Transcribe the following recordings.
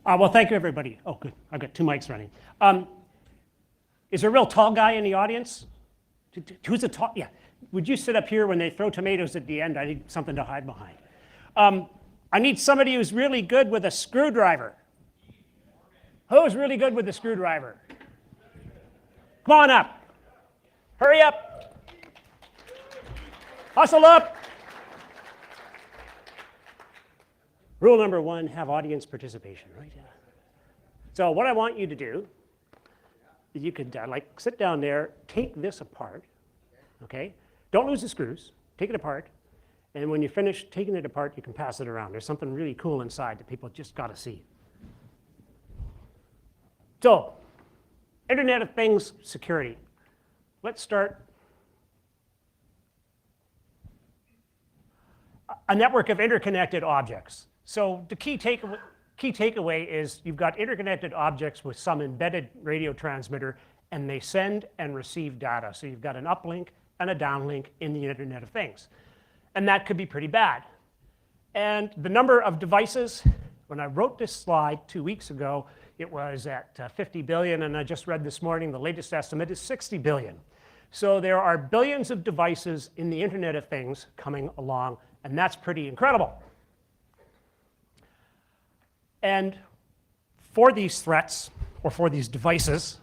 Well, thank you, everybody. Oh, good. I've got two mics running. Is there a real tall guy in the audience? Who's a tall? Yeah. Would you sit up here when they throw tomatoes at the end? I need something to hide behind. I need somebody who's really good with a screwdriver. Who's really good with a screwdriver? Come on up. Hurry up. Hustle up. Rule number one, have audience participation, right? So what I want you to do, you could like sit down there, take this apart, okay? Don't lose the screws, take it apart, and when you finish taking it apart, you can pass it around. There's something really cool inside that people just gotta see. So, Internet of Things security. Let's start. A network of interconnected objects. So the key takeaway is you've got interconnected objects with some embedded radio transmitter, and they send and receive data. So you've got an uplink and a downlink in the Internet of Things. And that could be pretty bad. And the number of devices, when I wrote this slide 2 weeks ago, it was at 50 billion, and I just read this morning the latest estimate is 60 billion. So there are billions of devices in the Internet of Things coming along, and that's pretty incredible. And for these threats, or for these devices,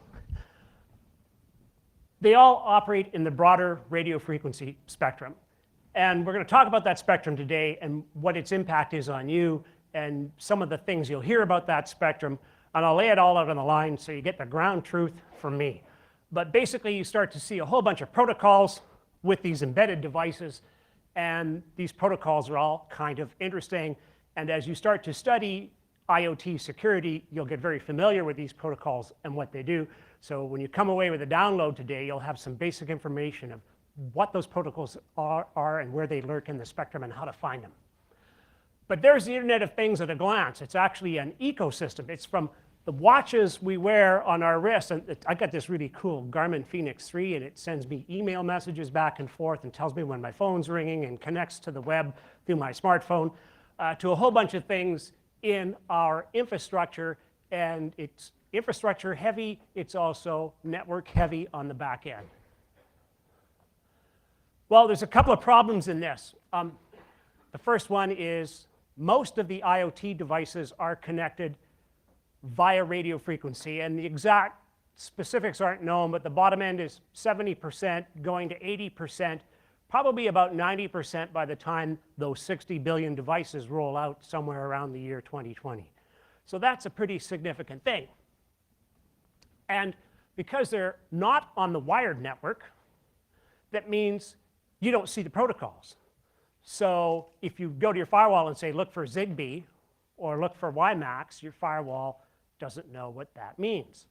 they all operate in the broader radio frequency spectrum. And we're going to talk about that spectrum today and what its impact is on you and some of the things you'll hear about that spectrum. And I'll lay it all out on the line so you get the ground truth from me. But basically, you start to see a whole bunch of protocols with these embedded devices. And these protocols are all kind of interesting. And as you start to study IoT security, you'll get very familiar with these protocols and what they do. So when you come away with a download today, you'll have some basic information of what those protocols are and where they lurk in the spectrum and how to find them. But there's the Internet of Things at a glance. It's actually an ecosystem. It's from the watches we wear on our wrists. And I got this really cool Garmin Fenix 3, and it sends me email messages back and forth and tells me when my phone's ringing and connects to the web through my smartphone, to a whole bunch of things in our infrastructure. And it's infrastructure heavy. It's also network heavy on the back end. Well, there's a couple of problems in this. The first one is most of the IoT devices are connected via radio frequency, and the exact specifics aren't known, but the bottom end is 70% going to 80%, probably about 90% by the time those 60 billion devices roll out somewhere around the year 2020. So that's a pretty significant thing. And because they're not on the wired network, that means you don't see the protocols. So if you go to your firewall and say, look for Zigbee or look for WiMAX, your firewall doesn't know what that means.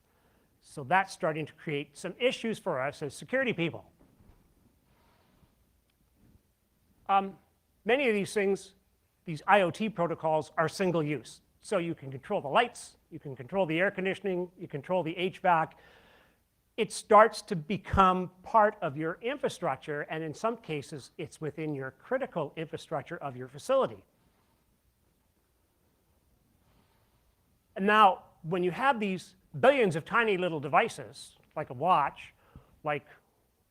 So that's starting to create some issues for us as security people. Many of these things, these IoT protocols, are single use. So you can control the lights, you can control the air conditioning, you control the HVAC. It starts to become part of your infrastructure, and in some cases, it's within your critical infrastructure of your facility. And now, when you have these billions of tiny little devices, like a watch, like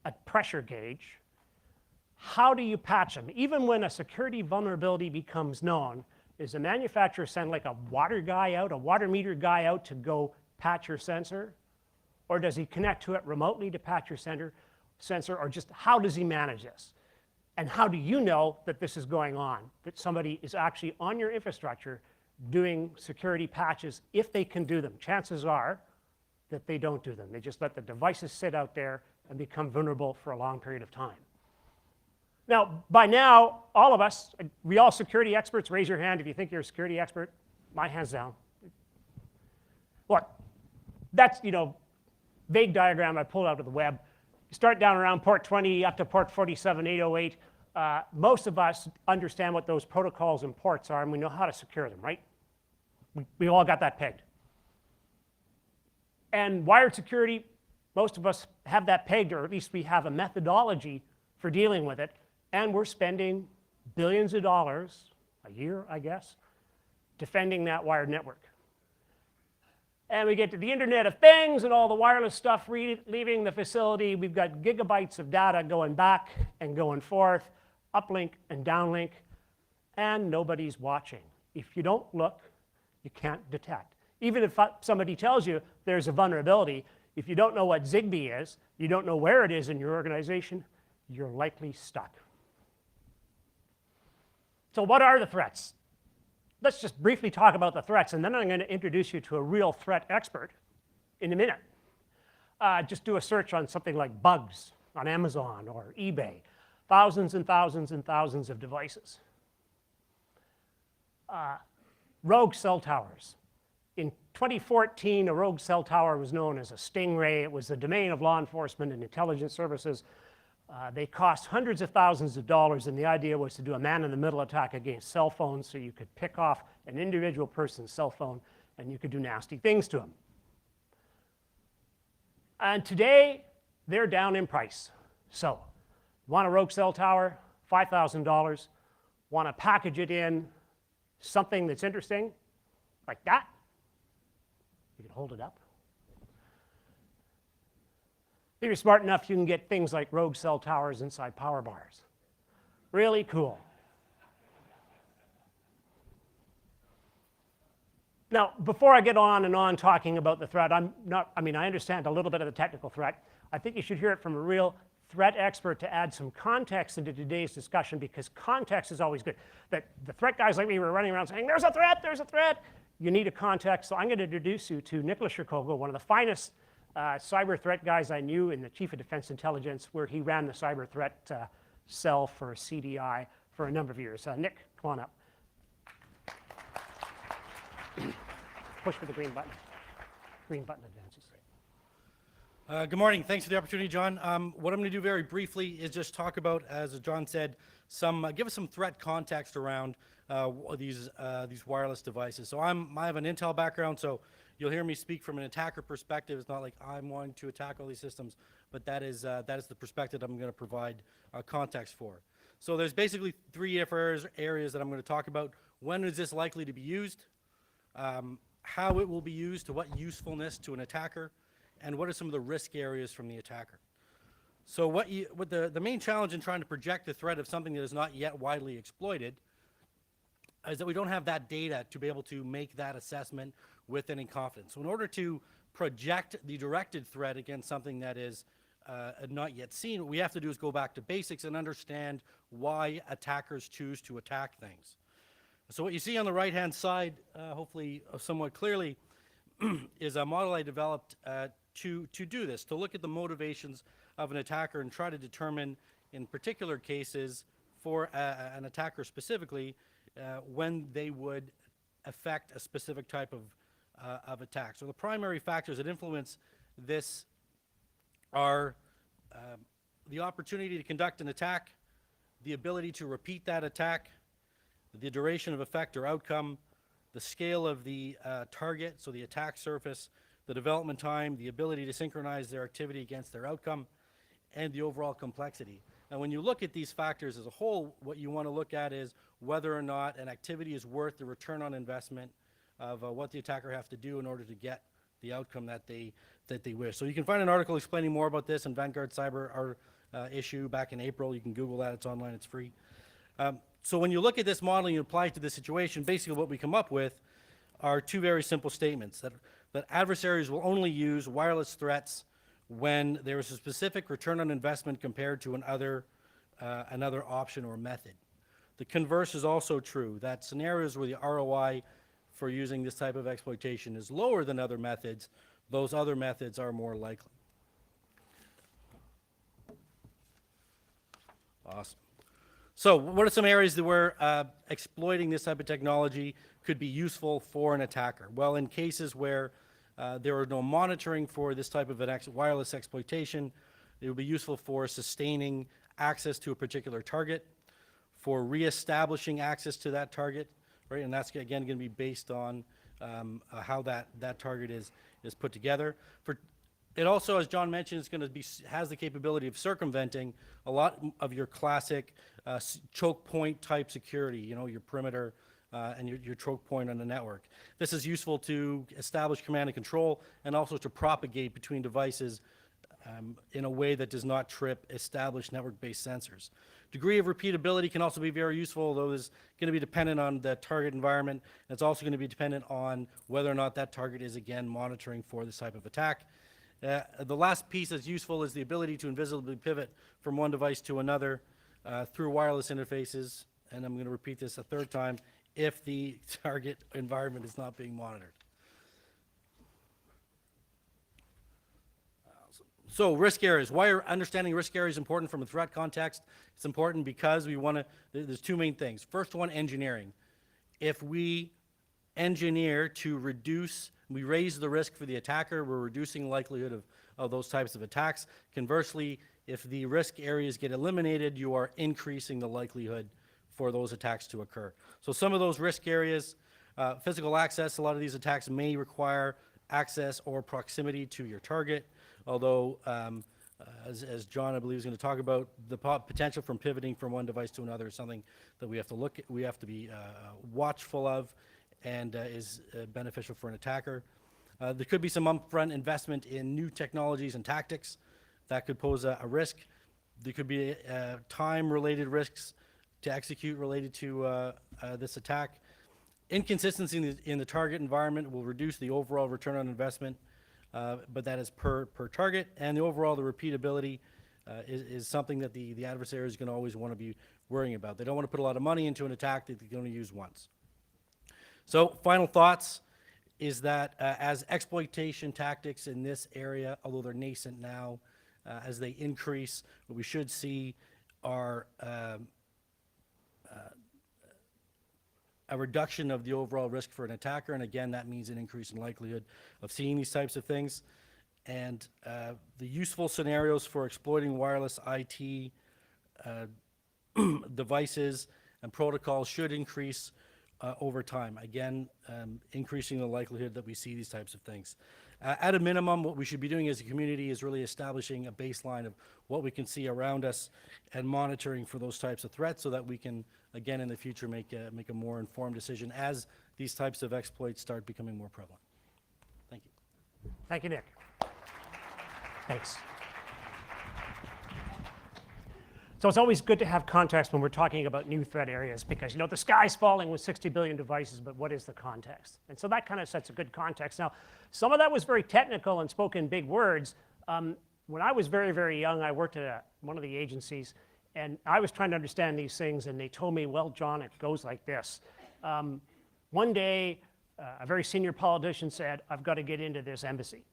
a pressure gauge, how do you patch them? Even when a security vulnerability becomes known, does the manufacturer send like a water guy out, a water meter guy out to go patch your sensor? Or does he connect to it remotely to patch your sensor? Or just how does he manage this? And how do you know that this is going on, that somebody is actually on your infrastructure doing security patches if they can do them? Chances are that they don't do them. They just let the devices sit out there and become vulnerable for a long period of time. Now, by now, all of us, we all security experts, raise your hand if you think you're a security expert. My hand's down. What? That's, vague diagram I pulled out of the web. You start down around port 20 up to port 47808. Most of us understand what those protocols and ports are, and we know how to secure them, right? We all got that pegged. And wired security, most of us have that pegged, or at least we have a methodology for dealing with it. And we're spending billions of dollars a year, I guess, defending that wired network. And we get to the Internet of Things and all the wireless stuff leaving the facility. We've got gigabytes of data going back and going forth, uplink and downlink, and nobody's watching. If you don't look, you can't detect. Even if somebody tells you there's a vulnerability, if you don't know what Zigbee is, you don't know where it is in your organization, you're likely stuck. So what are the threats? Let's just briefly talk about the threats, and then I'm going to introduce you to a real threat expert in a minute. Just do a search on something like bugs on Amazon or eBay. Thousands and thousands and thousands of devices. Rogue cell towers. In 2014, a rogue cell tower was known as a stingray. It was the domain of law enforcement and intelligence services. They cost hundreds of thousands of dollars, and the idea was to do a man-in-the-middle attack against cell phones, so you could pick off an individual person's cell phone and you could do nasty things to them. And today, they're down in price. So, want a rogue cell tower? $5,000. Want to package it in something that's interesting, like that? You can hold it up. If you're smart enough, you can get things like rogue cell towers inside power bars. Really cool. Now, before I get on and on talking about the threat, I understand a little bit of the technical threat. I think you should hear it from a real threat expert to add some context into today's discussion, because context is always good. The threat guys like me were running around saying, there's a threat, there's a threat. You need a context. So I'm going to introduce you to Nicholas Shirkogo, one of the finest cyber threat guys I knew in the Chief of Defense Intelligence, where he ran the cyber threat cell for CDI for a number of years. Nick, come on up. Push for the green button. Green button advances. Good morning. Thanks for the opportunity, John. What I'm going to do very briefly is just talk about, as John said, give us some threat context around these wireless devices. So I have an Intel background, so you'll hear me speak from an attacker perspective. It's not like I'm wanting to attack all these systems, but that is the perspective I'm going to provide context for. So there's basically three different areas that I'm going to talk about. When is this likely to be used? How it will be used, to what usefulness to an attacker, and what are some of the risk areas from the attacker. So the main challenge in trying to project the threat of something that is not yet widely exploited is that we don't have that data to be able to make that assessment with any confidence. So in order to project the directed threat against something that is not yet seen, what we have to do is go back to basics and understand why attackers choose to attack things. So what you see on the right-hand side, hopefully somewhat clearly, is a model I developed to do this, to look at the motivations of an attacker and try to determine, in particular cases, for an attacker specifically, when they would affect a specific type of attack. So the primary factors that influence this are the opportunity to conduct an attack, the ability to repeat that attack, the duration of effect or outcome, the scale of the target, so the attack surface, the development time, the ability to synchronize their activity against their outcome, and the overall complexity. And when you look at these factors as a whole, what you want to look at is whether or not an activity is worth the return on investment of what the attacker has to do in order to get the outcome that they wish. So you can find an article explaining more about this in Vanguard Cyber issue back in April. You can Google that. It's online. It's free. So when you look at this model and you apply it to this situation, basically what we come up with are two very simple statements, that adversaries will only use wireless threats when there is a specific return on investment compared to another option or method. The converse is also true, that scenarios where the ROI for using this type of exploitation is lower than other methods, those other methods are more likely. Awesome. So what are some areas where exploiting this type of technology could be useful for an attacker? Well, in cases where there are no monitoring for this type of wireless exploitation, it will be useful for sustaining access to a particular target, for reestablishing access to that target, right? And that's, again, going to be based on how that target is put together. It also, as John mentioned, has the capability of circumventing a lot of your classic choke point type security, your perimeter and your choke point on the network. This is useful to establish command and control and also to propagate between devices in a way that does not trip established network-based sensors. Degree of repeatability can also be very useful, although it's going to be dependent on the target environment. And it's also going to be dependent on whether or not that target is, again, monitoring for this type of attack. The last piece that's useful is the ability to invisibly pivot from one device to another through wireless interfaces. And I'm going to repeat this a third time, if the target environment is not being monitored. So risk areas. Why are understanding risk areas important from a threat context? It's important because we want to, there's two main things. First one, engineering. If we engineer to reduce, we raise the risk for the attacker, we're reducing the likelihood of those types of attacks. Conversely, if the risk areas get eliminated, you are increasing the likelihood for those attacks to occur. So some of those risk areas, physical access, a lot of these attacks may require access or proximity to your target. Although, as John, I believe, is going to talk about, the potential from pivoting from one device to another is something that we have to look at, we have to be watchful of, and is beneficial for an attacker. There could be some upfront investment in new technologies and tactics that could pose a risk. There could be time-related risks to execute related to this attack. Inconsistency in the target environment will reduce the overall return on investment. But that is per target, and the repeatability is something that the adversary is going to always want to be worrying about. They don't want to put a lot of money into an attack that they're going to use once. So final thoughts is that as exploitation tactics in this area, although they're nascent now, as they increase, what we should see are a reduction of the overall risk for an attacker, and again, that means an increase in likelihood of seeing these types of things. And the useful scenarios for exploiting wireless IT devices and protocols should increase over time. Again, increasing the likelihood that we see these types of things. At a minimum, what we should be doing as a community is really establishing a baseline of what we can see around us and monitoring for those types of threats so that we can, again, in the future, make a more informed decision as these types of exploits start becoming more prevalent. Thank you. Thank you, Nick. Thanks. So it's always good to have context when we're talking about new threat areas because, you know, the sky's falling with 60 billion devices, but what is the context? And so that kind of sets a good context. Now, some of that was very technical and spoke in big words. When I was very, very young, I worked at one of the agencies, and I was trying to understand these things, and they told me, well, John, it goes like this. One day, a very senior politician said, I've got to get into this embassy.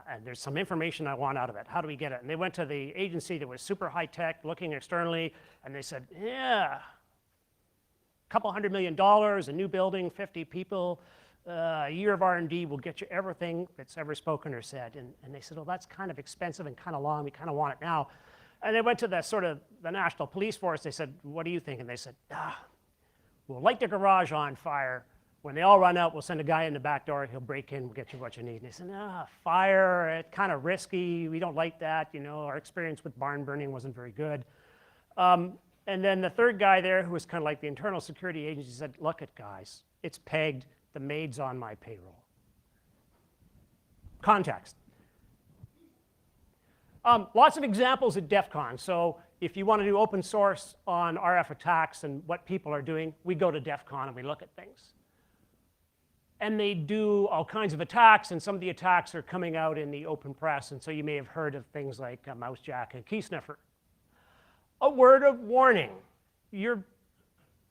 And there's some information I want out of it. How do we get it? And they went to the agency that was super high tech, looking externally, and they said, yeah, a couple $100 million, a new building, 50 people, a year of R&D will get you everything that's ever spoken or said. And they said, well, that's kind of expensive and kind of long. We kind of want it now. And they went to the sort of the National Police Force. They said, what do you think? And they said, we'll light the garage on fire. When they all run out, we'll send a guy in the back door. He'll break in, we'll get you what you need. And they said, fire, it's kind of risky. We don't like that. You know, our experience with barn burning wasn't very good. And then the third guy there, who was kind of like the internal security agency, said, look it, guys, it's pegged. The maid's on my payroll. Context. Lots of examples at DEF CON. So if you want to do open source on RF attacks and what people are doing, we go to DEF CON and we look at things. And they do all kinds of attacks, and some of the attacks are coming out in the open press, and so you may have heard of things like Mousejack and Key Sniffer. A word of warning. You're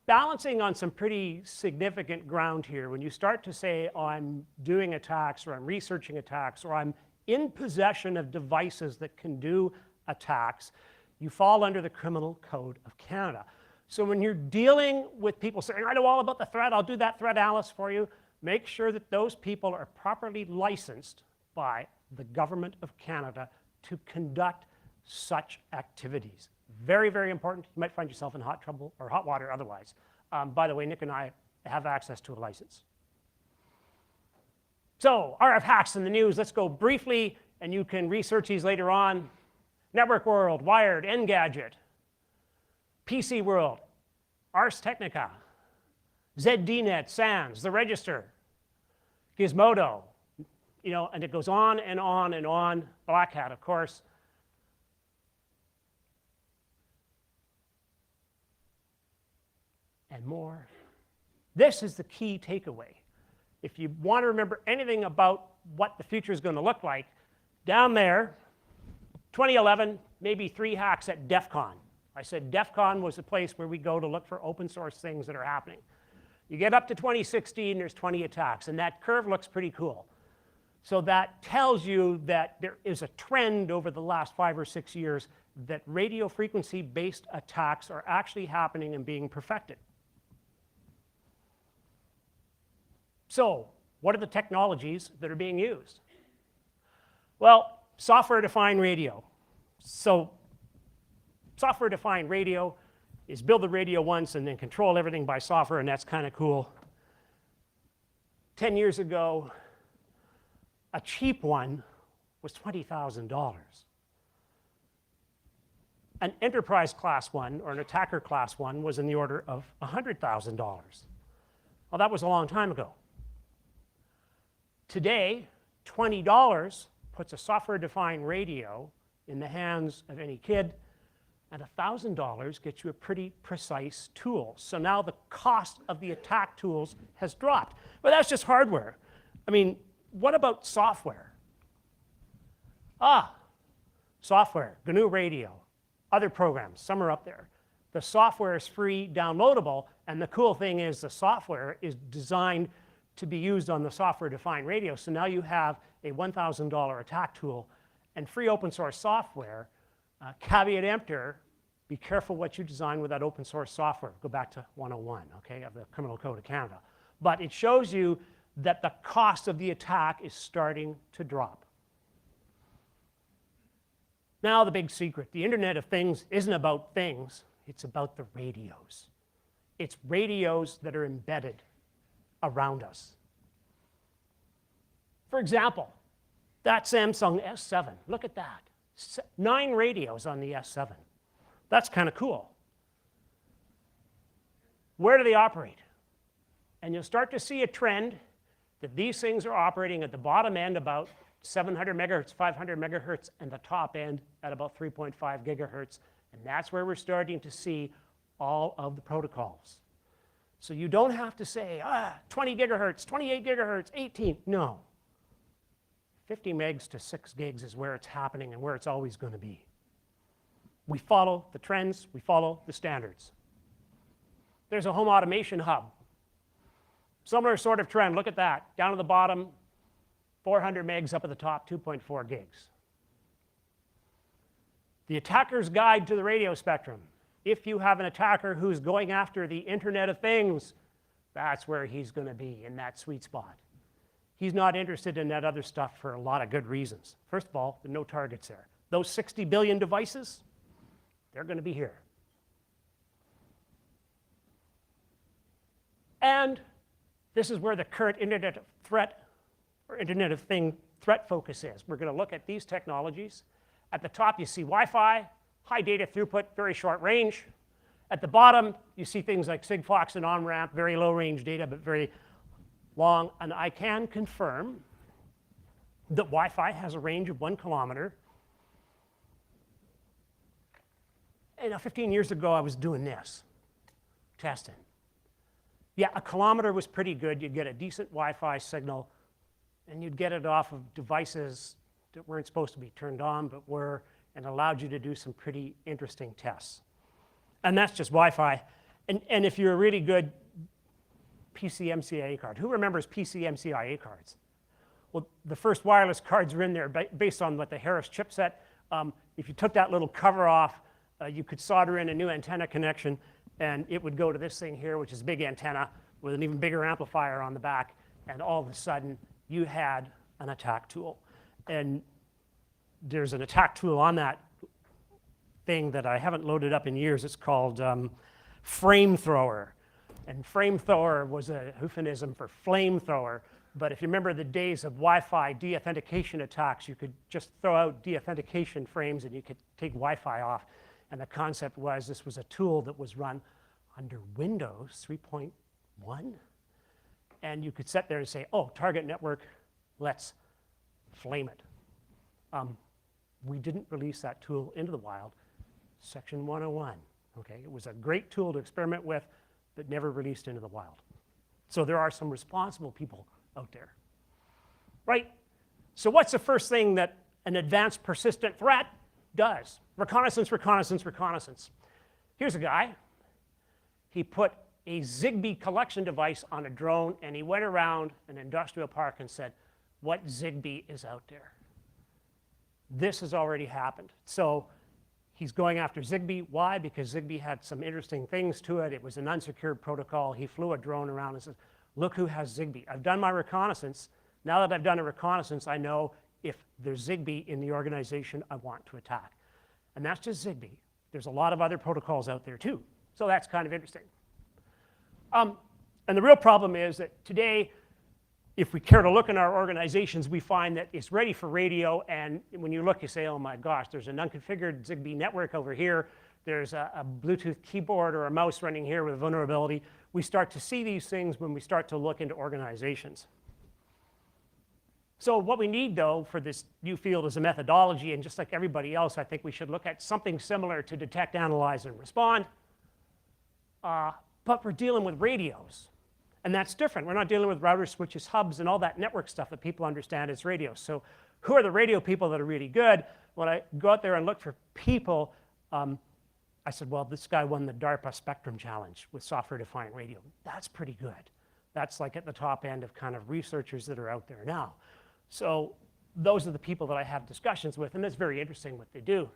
balancing on some pretty significant ground here when you start to say, oh, I'm doing attacks, or I'm researching attacks, or I'm in possession of devices that can do attacks. You fall under the Criminal Code of Canada. So when you're dealing with people saying, I know all about the threat, I'll do that threat analysis for you, make sure that those people are properly licensed by the Government of Canada to conduct such activities. Very, very important. You might find yourself in hot trouble or hot water otherwise. By the way, Nick and I have access to a license. So, RF hacks in the news. Let's go briefly, and you can research these later on. Network World, Wired, Engadget, PC World, Ars Technica, ZDNet, SANS, the register, Gizmodo, you know, and it goes on and on and on. Black Hat, of course. And more. This is the key takeaway. If you want to remember anything about what the future is going to look like, down there, 2011, maybe 3 hacks at DEF CON. I said DEF CON was the place where we go to look for open source things that are happening. You get up to 2016, there's 20 attacks, and that curve looks pretty cool. So that tells you that there is a trend over the last 5 or 6 years that radio frequency-based attacks are actually happening and being perfected. So what are the technologies that are being used? Well, software-defined radio. So software-defined radio is build the radio once and then control everything by software, and that's kind of cool. 10 years ago, a cheap one was $20,000. An enterprise class one or an attacker class one was in the order of $100,000. Well, that was a long time ago. Today, $20 puts a software-defined radio in the hands of any kid, and $1,000 gets you a pretty precise tool. So now the cost of the attack tools has dropped. But that's just hardware. I mean, what about software? Software, GNU Radio, other programs, some are up there. The software is free, downloadable, and the cool thing is the software is designed to be used on the software-defined radio. So now you have a $1,000 attack tool and free open source software. Caveat emptor, be careful what you design with that open source software. Go back to 101, okay, of the Criminal Code of Canada. But it shows you that the cost of the attack is starting to drop. Now the big secret, the Internet of Things isn't about things, it's about the radios. It's radios that are embedded around us. For example, that Samsung S7, look at that. 9 radios on the S7. That's kind of cool. Where do they operate? And you'll start to see a trend that these things are operating at the bottom end about 700 megahertz, 500 megahertz, and the top end at about 3.5 gigahertz. And that's where we're starting to see all of the protocols. So you don't have to say, 20 gigahertz, 28 gigahertz, 18. No. 50 megs to 6 gigs is where it's happening and where it's always going to be. We follow the trends, we follow the standards. There's a home automation hub. Similar sort of trend, look at that. Down at the bottom, 400 megs, up at the top, 2.4 gigs. The attacker's guide to the radio spectrum. If you have an attacker who's going after the Internet of Things, that's where he's going to be, in that sweet spot. He's not interested in that other stuff for a lot of good reasons. First of all, there are no targets there. Those 60 billion devices, they're going to be here. And this is where the current Internet of Threat or Internet of Thing threat focus is. We're going to look at these technologies. At the top, you see Wi-Fi, high data throughput, very short range. At the bottom, you see things like Sigfox and on-ramp, very low range data, but very long. And I can confirm that Wi-Fi has a range of 1 kilometer. And 15 years ago, I was doing this, testing. Yeah, 1 kilometer was pretty good. You'd get a decent Wi-Fi signal, and you'd get it off of devices that weren't supposed to be turned on, but were, and allowed you to do some pretty interesting tests. And that's just Wi-Fi. And if you're a really good PCMCIA card, who remembers PCMCIA cards? Well, the first wireless cards are in there based on what the Harris chipset. If you took that little cover off, you could solder in a new antenna connection, and it would go to this thing here, which is a big antenna with an even bigger amplifier on the back, and all of a sudden, you had an attack tool. And there's an attack tool on that thing that I haven't loaded up in years. It's called Flamethrower. And Flamethrower was a euphemism for flamethrower. But if you remember the days of Wi-Fi deauthentication attacks, you could just throw out deauthentication frames and you could take Wi-Fi off. And the concept was this was a tool that was run under Windows 3.1 1. And you could sit there and say, oh, target network, let's flame it. We didn't release that tool into the wild. Section 101. Okay, it was a great tool to experiment with, but never released into the wild. So there are some responsible people out there. Right? So what's the first thing that an advanced persistent threat does? Reconnaissance, reconnaissance, reconnaissance. Here's a guy. He put a Zigbee collection device on a drone, and he went around an industrial park and said, what Zigbee is out there? This has already happened. So he's going after Zigbee. Why? Because Zigbee had some interesting things to it. It was an unsecured protocol. He flew a drone around and said, look who has Zigbee. I've done my reconnaissance. Now that I've done a reconnaissance, I know if there's Zigbee in the organization I want to attack. And that's just Zigbee. There's a lot of other protocols out there too. So that's kind of interesting. And the real problem is that today, if we care to look in our organizations, we find that it's ready for radio, and when you look, you say, oh my gosh, there's an unconfigured Zigbee network over here, there's a Bluetooth keyboard or a mouse running here with a vulnerability. We start to see these things when we start to look into organizations. So what we need, though, for this new field is a methodology, and just like everybody else, I think we should look at something similar to detect, analyze, and respond. But we're dealing with radios. And that's different. We're not dealing with routers, switches, hubs, and all that network stuff that people understand as radios. So who are the radio people that are really good? When I go out there and look for people, I said, well, this guy won the DARPA Spectrum Challenge with software-defined radio. That's pretty good. That's like at the top end of kind of researchers that are out there now. So those are the people that I have discussions with, and it's very interesting what they do.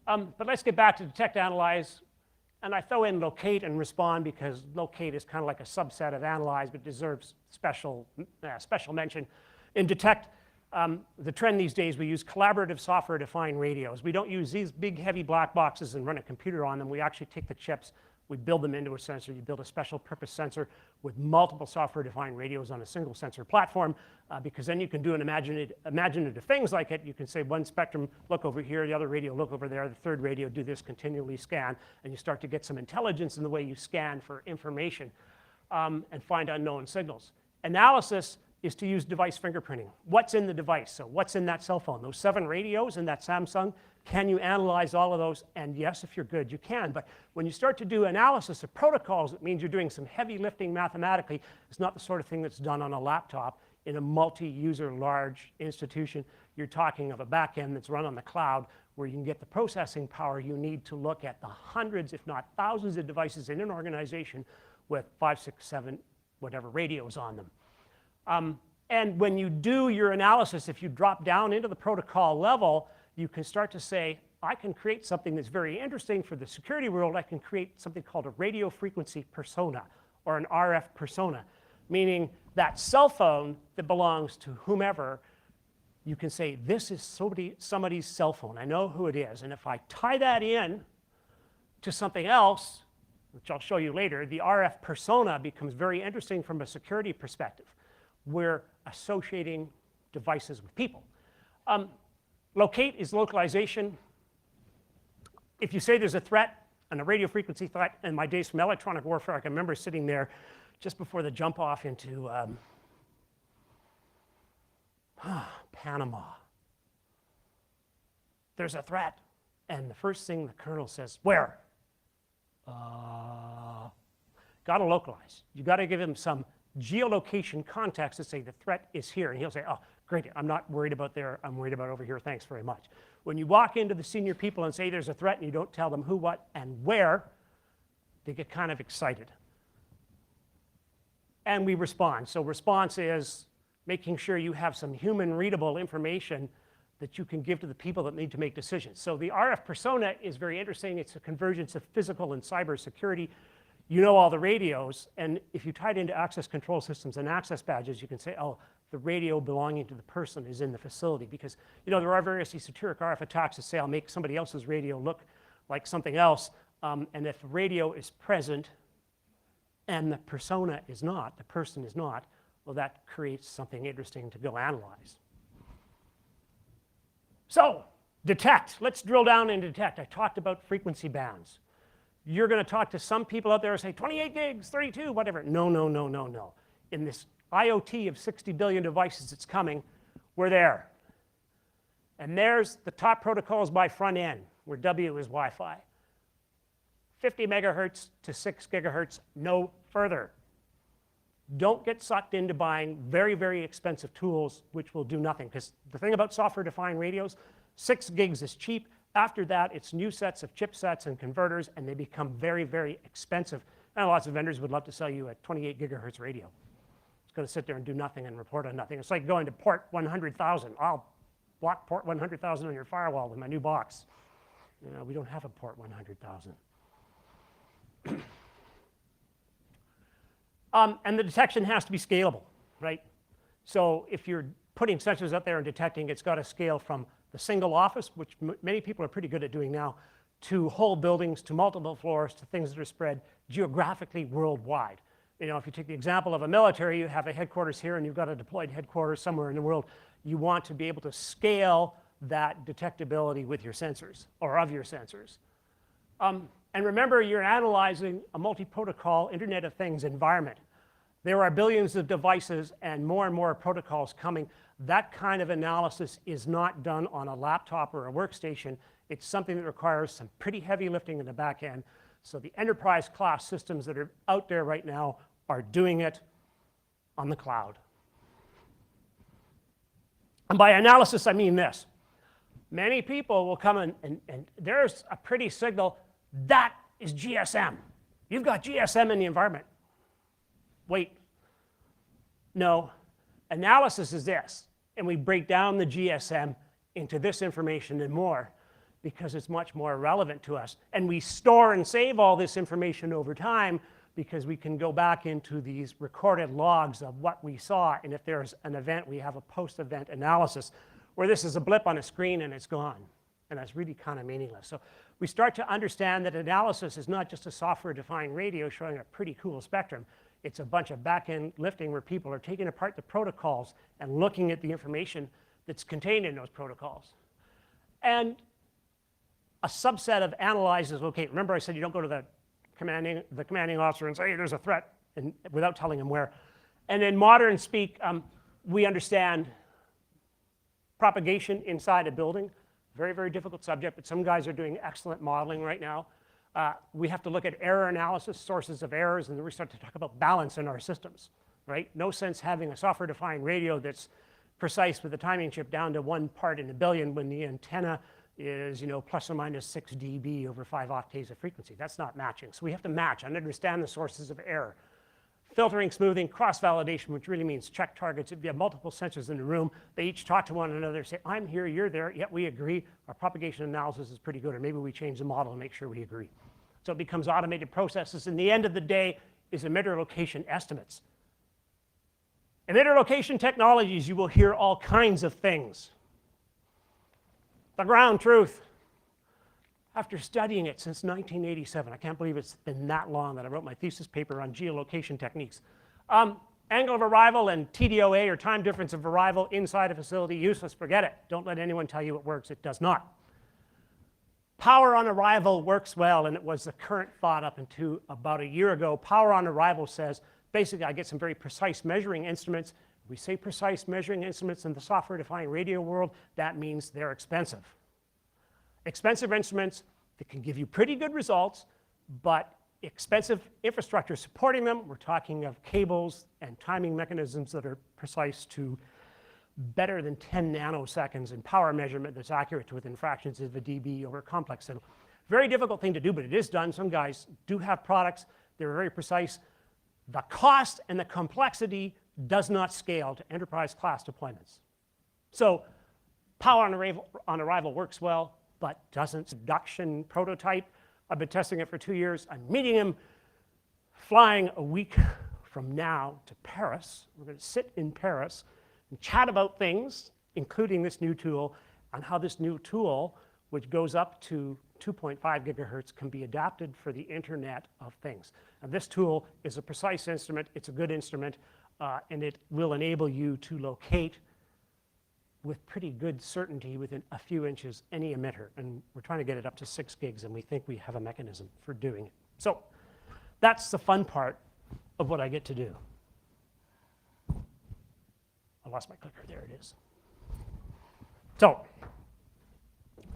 But let's get back to detect, analyze. And I throw in locate and respond because locate is kind of like a subset of analyze, but deserves special mention. In detect, the trend these days, we use collaborative software-defined radios. We don't use these big, heavy black boxes and run a computer on them. We actually take the chips, we build them into a sensor. You build a special purpose sensor with multiple software-defined radios on a single sensor platform, because then you can do an imaginative things like it. You can say one spectrum, look over here, the other radio, look over there, the third radio, do this, continually scan, and you start to get some intelligence in the way you scan for information and find unknown signals. Analysis is to use device fingerprinting. What's in the device? So what's in that cell phone? Those 7 radios in that Samsung, can you analyze all of those? And yes, if you're good, you can. But when you start to do analysis of protocols, it means you're doing some heavy lifting mathematically. It's not the sort of thing that's done on a laptop in a multi-user large institution. You're talking of a backend that's run on the cloud where you can get the processing power you need to look at the hundreds, if not thousands of devices in an organization with 5, 6, 7, whatever radios on them. And when you do your analysis, if you drop down into the protocol level, you can start to say, I can create something that's very interesting for the security world. I can create something called a radio frequency persona or an RF persona, meaning that cell phone that belongs to whomever, you can say, this is somebody's cell phone. I know who it is. And if I tie that in to something else, which I'll show you later, the RF persona becomes very interesting from a security perspective. We're associating devices with people. Locate is localization. If you say there's a threat, and a radio frequency threat, in my days from electronic warfare, I can remember sitting there just before the jump off into Panama. There's a threat, and the first thing the colonel says, where? Got to localize. You got to give him some geolocation context to say the threat is here, and he'll say, oh, great, I'm not worried about there, I'm worried about over here, thanks very much. When you walk into the senior people and say there's a threat and you don't tell them who, what, and where, they get kind of excited. And we respond. So response is making sure you have some human readable information that you can give to the people that need to make decisions. So the RF persona is very interesting. It's a convergence of physical and cyber security. You know all the radios, and if you tie it into access control systems and access badges, you can say, oh, the radio belonging to the person is in the facility, because there are various esoteric RF attacks that say I'll make somebody else's radio look like something else, and if the radio is present and the persona is not, the person is not, well, that creates something interesting to go analyze. So detect. Let's drill down and detect. I talked about frequency bands. You're going to talk to some people out there and say 28 gigs, 32, whatever. No, no, no, no, no. In this IoT of 60 billion devices that's coming, we're there. And there's the top protocols by front end, where W is Wi-Fi. 50 megahertz to 6 gigahertz, no further. Don't get sucked into buying very, very expensive tools which will do nothing. Because the thing about software-defined radios, 6 gigs is cheap. After that, it's new sets of chipsets and converters, and they become very, very expensive. And lots of vendors would love to sell you a 28 gigahertz radio. It's going to sit there and do nothing and report on nothing. It's like going to port 100,000. I'll block port 100,000 on your firewall with my new box. You know, we don't have a port 100,000. And the detection has to be scalable, right? So if you're putting sensors out there and detecting, it's got to scale from the single office, which many people are pretty good at doing now, to whole buildings, to multiple floors, to things that are spread geographically worldwide. You know, if you take the example of a military, you have a headquarters here and you've got a deployed headquarters somewhere in the world. You want to be able to scale that detectability with your sensors, or of your sensors. And remember, you're analyzing a multi-protocol Internet of Things environment. There are billions of devices and more protocols coming. That kind of analysis is not done on a laptop or a workstation. It's something that requires some pretty heavy lifting in the back end. So the enterprise class systems that are out there right now are doing it on the cloud. And by analysis, I mean this. Many people will come and there's a pretty signal. That is GSM. You've got GSM in the environment. Wait. No. Analysis is this. And we break down the GSM into this information and more because it's much more relevant to us. And we store and save all this information over time because we can go back into these recorded logs of what we saw. And if there's an event, we have a post-event analysis where this is a blip on a screen and it's gone. And that's really kind of meaningless. So we start to understand that analysis is not just a software-defined radio showing a pretty cool spectrum. It's a bunch of back-end lifting where people are taking apart the protocols and looking at the information that's contained in those protocols. And a subset of analyzes, okay, remember I said you don't go to the commanding officer and say, hey, there's a threat, and without telling him where. And in modern speak, we understand propagation inside a building. Very, very difficult subject, but some guys are doing excellent modeling right now. We have to look at error analysis, sources of errors, and then we start to talk about balance in our systems, right? No sense having a software-defined radio that's precise with the timing chip down to 1 part in a billion when the antenna is, you know, plus or minus 6 dB over 5 octaves of frequency. That's not matching. So we have to match and understand the sources of error. Filtering, smoothing, cross-validation, which really means check targets. If you have multiple sensors in the room, they each talk to one another, say, I'm here, you're there, yet we agree. Our propagation analysis is pretty good, or maybe we change the model and make sure we agree. So it becomes automated processes. And the end of the day is emitter location estimates. Emitter location technologies, you will hear all kinds of things. The ground truth. After studying it since 1987, I can't believe it's been that long that I wrote my thesis paper on geolocation techniques. Angle of arrival and TDOA, or time difference of arrival inside a facility, useless, forget it. Don't let anyone tell you it works, it does not. Power on arrival works well, and it was the current thought up until about a year ago. Power on arrival says, basically I get some very precise measuring instruments. We say precise measuring instruments in the software-defined radio world, that means they're expensive. Expensive instruments that can give you pretty good results, but expensive infrastructure supporting them. We're talking of cables and timing mechanisms that are precise to better than 10 nanoseconds in power measurement that's accurate to within fractions of a dB over a complex signal. Very difficult thing to do, but it is done. Some guys do have products. They're very precise. The cost and the complexity does not scale to enterprise class deployments. So power on arrival works well, but doesn't. Seduction prototype. I've been testing it for 2 years. I'm meeting him flying a week from now to Paris. We're going to sit in Paris and chat about things, including this new tool, and how this new tool, which goes up to 2.5 gigahertz, can be adapted for the Internet of Things. And this tool is a precise instrument. It's a good instrument, and it will enable you to locate with pretty good certainty within a few inches any emitter. And we're trying to get it up to 6 gigs, and we think we have a mechanism for doing it. So that's the fun part of what I get to do. I lost my clicker. There it is. So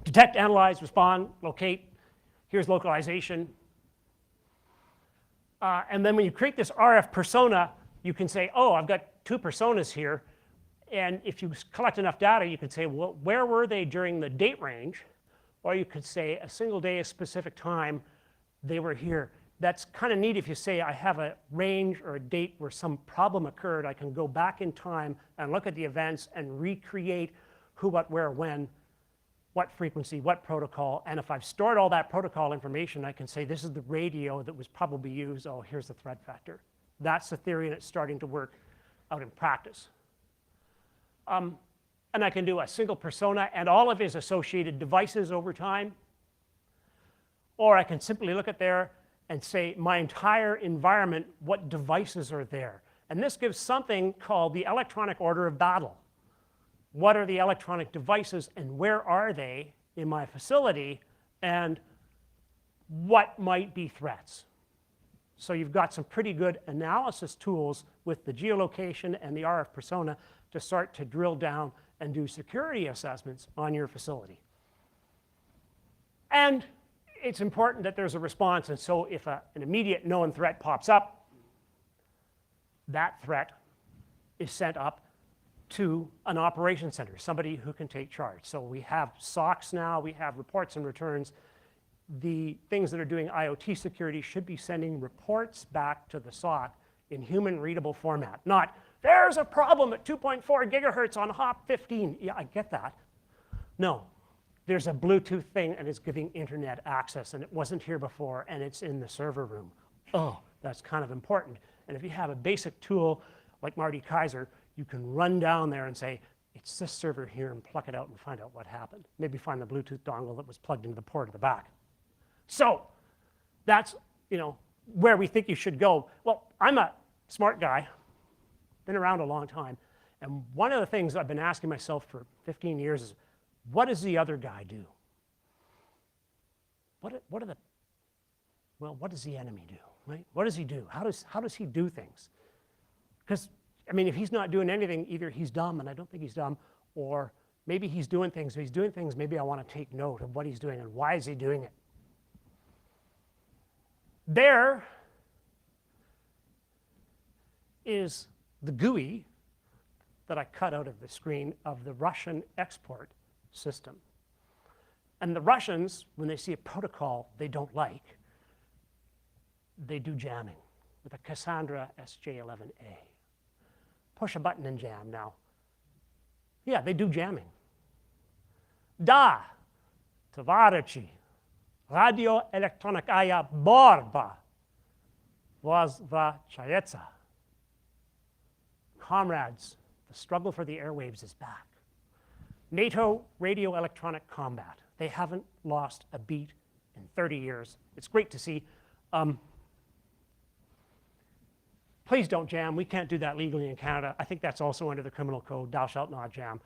detect, analyze, respond, locate. Here's localization. And then when you create this RF persona, you can say, oh, I've got 2 personas here. And if you collect enough data, you can say, well, where were they during the date range? Or you could say a single day, a specific time, they were here. That's kind of neat if you say I have a range or a date where some problem occurred. I can go back in time and look at the events and recreate who, what, where, when, what frequency, what protocol. And if I've stored all that protocol information, I can say this is the radio that was probably used. Oh, here's the threat vector. That's the theory, and it's starting to work out in practice. And I can do a single persona and all of his associated devices over time. Or I can simply look at there and say my entire environment, what devices are there. And this gives something called the electronic order of battle. What are the electronic devices and where are they in my facility, and what might be threats? So you've got some pretty good analysis tools with the geolocation and the RF persona to start to drill down and do security assessments on your facility. And it's important that there's a response. And so if an immediate known threat pops up, that threat is sent up to an operations center, somebody who can take charge. So we have SOCs now, we have reports and returns. The things that are doing IoT security should be sending reports back to the SOC in human readable format. Not, there's a problem at 2.4 gigahertz on hop 15. Yeah, I get that. No, there's a Bluetooth thing and it's giving internet access, and it wasn't here before, and it's in the server room. Oh, that's kind of important. And if you have a basic tool like Marty Kaiser, you can run down there and say, it's this server here, and pluck it out and find out what happened. Maybe find the Bluetooth dongle that was plugged into the port at the back. So that's, where we think you should go. Well, I'm a smart guy, been around a long time, and one of the things I've been asking myself for 15 years is, what does the other guy do? What does the enemy do, right? What does he do? How does he do things? Because, if he's not doing anything, either he's dumb, and I don't think he's dumb, or maybe he's doing things. If he's doing things, maybe I want to take note of what he's doing and why is he doing it. There is the GUI that I cut out of the screen of the Russian export system. And the Russians, when they see a protocol they don't like, they do jamming with a Cassandra SJ11A. Push a button and jam now. Yeah, they do jamming. Da, tovarichy, radio elektronikaya borba возвращается. Comrades, the struggle for the airwaves is back. NATO radio electronic combat. They haven't lost a beat in 30 years. It's great to see. Please don't jam. We can't do that legally in Canada. I think that's also under the criminal code, thou shalt not jam.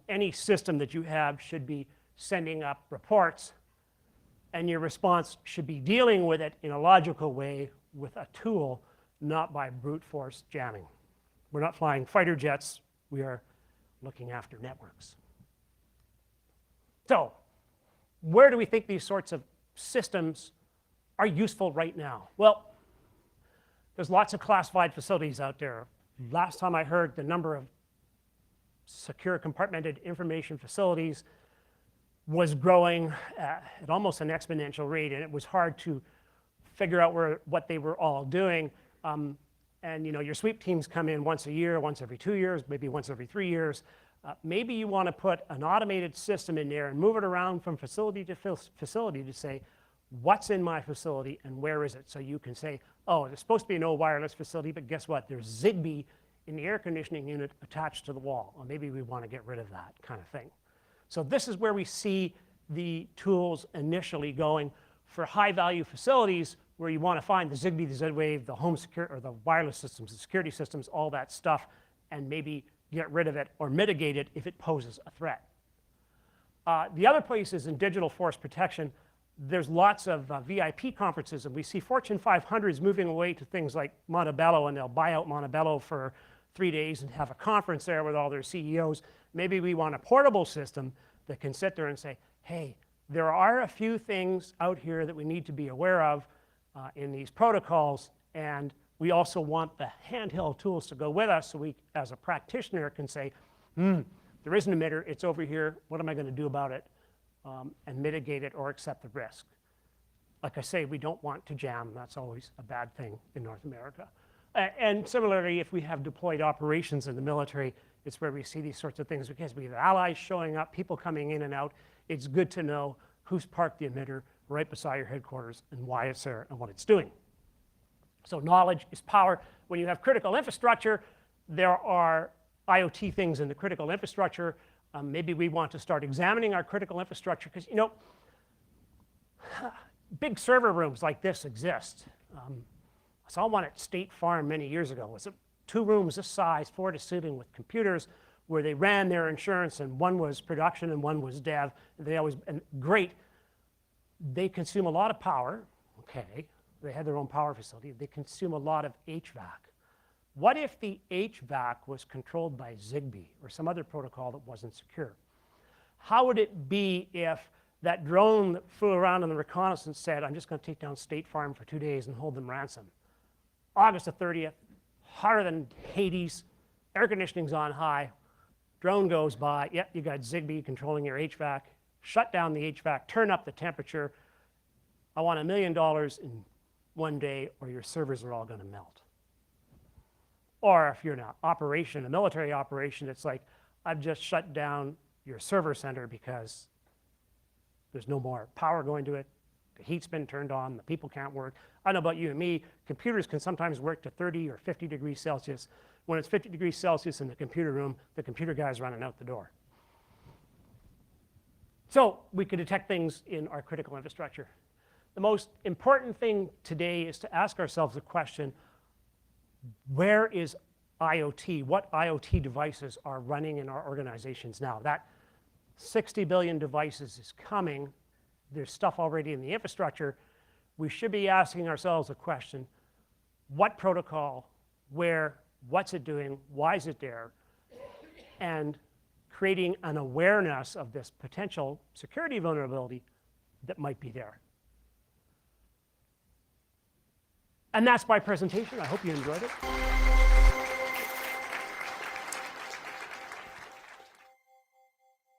Any system that you have should be sending up reports, and your response should be dealing with it in a logical way with a tool, not by brute force jamming. We're not flying fighter jets. We are looking after networks. So where do we think these sorts of systems are useful right now? Well, there's lots of classified facilities out there. Last time I heard, the number of secure compartmented information facilities was growing at almost an exponential rate, and it was hard to figure out what they were all doing. And your sweep teams come in once a year, once every 2 years, maybe once every 3 years. Maybe you want to put an automated system in there and move it around from facility to facility to say, what's in my facility and where is it? So you can say, oh, there's supposed to be no wireless facility, but guess what? There's Zigbee in the air conditioning unit attached to the wall. Or maybe we want to get rid of that kind of thing. So this is where we see the tools initially going for high-value facilities where you want to find the Zigbee, the Z-Wave, the home security, or the wireless systems, the security systems, all that stuff, and maybe get rid of it or mitigate it if it poses a threat. The other place is in digital force protection. There's lots of VIP conferences, and we see Fortune 500s moving away to things like Montebello, and they'll buy out Montebello for 3 days and have a conference there with all their CEOs. Maybe we want a portable system that can sit there and say, hey, there are a few things out here that we need to be aware of in these protocols, and we also want the handheld tools to go with us so we, as a practitioner, can say, there is an emitter, it's over here, what am I going to do about it? And mitigate it or accept the risk. Like I say, we don't want to jam. That's always a bad thing in North America. And similarly, if we have deployed operations in the military, it's where we see these sorts of things because we have allies showing up, people coming in and out. It's good to know who's parked the emitter right beside your headquarters and why it's there and what it's doing. So knowledge is power. When you have critical infrastructure, there are IoT things in the critical infrastructure. Maybe we want to start examining our critical infrastructure because, you know, big server rooms like this exist. I saw one at State Farm many years ago. It was 2 rooms this size, 4 to sitting with computers where they ran their insurance, and one was production and one was dev. They always, and great. They consume a lot of power. Okay, they had their own power facility. They consume a lot of HVAC. What if the HVAC was controlled by Zigbee or some other protocol that wasn't secure? How would it be if that drone that flew around in the reconnaissance said, I'm just going to take down State Farm for 2 days and hold them ransom? August the 30th, hotter than Hades, air conditioning's on high, drone goes by, yep, you got Zigbee controlling your HVAC, shut down the HVAC, turn up the temperature. I want $1 million in 1 day or your servers are all going to melt. Or if you're in an operation, a military operation, it's like, I've just shut down your server center because there's no more power going to it. The heat's been turned on. The people can't work. I don't know about you and me. Computers can sometimes work to 30 or 50 degrees Celsius. When it's 50 degrees Celsius in the computer room, the computer guy's running out the door. So we can detect things in our critical infrastructure. The most important thing today is to ask ourselves the question, where is IoT? What IoT devices are running in our organizations now? That 60 billion devices is coming. There's stuff already in the infrastructure. We should be asking ourselves a question, what protocol, where, what's it doing, why is it there? And creating an awareness of this potential security vulnerability that might be there. And that's my presentation. I hope you enjoyed it.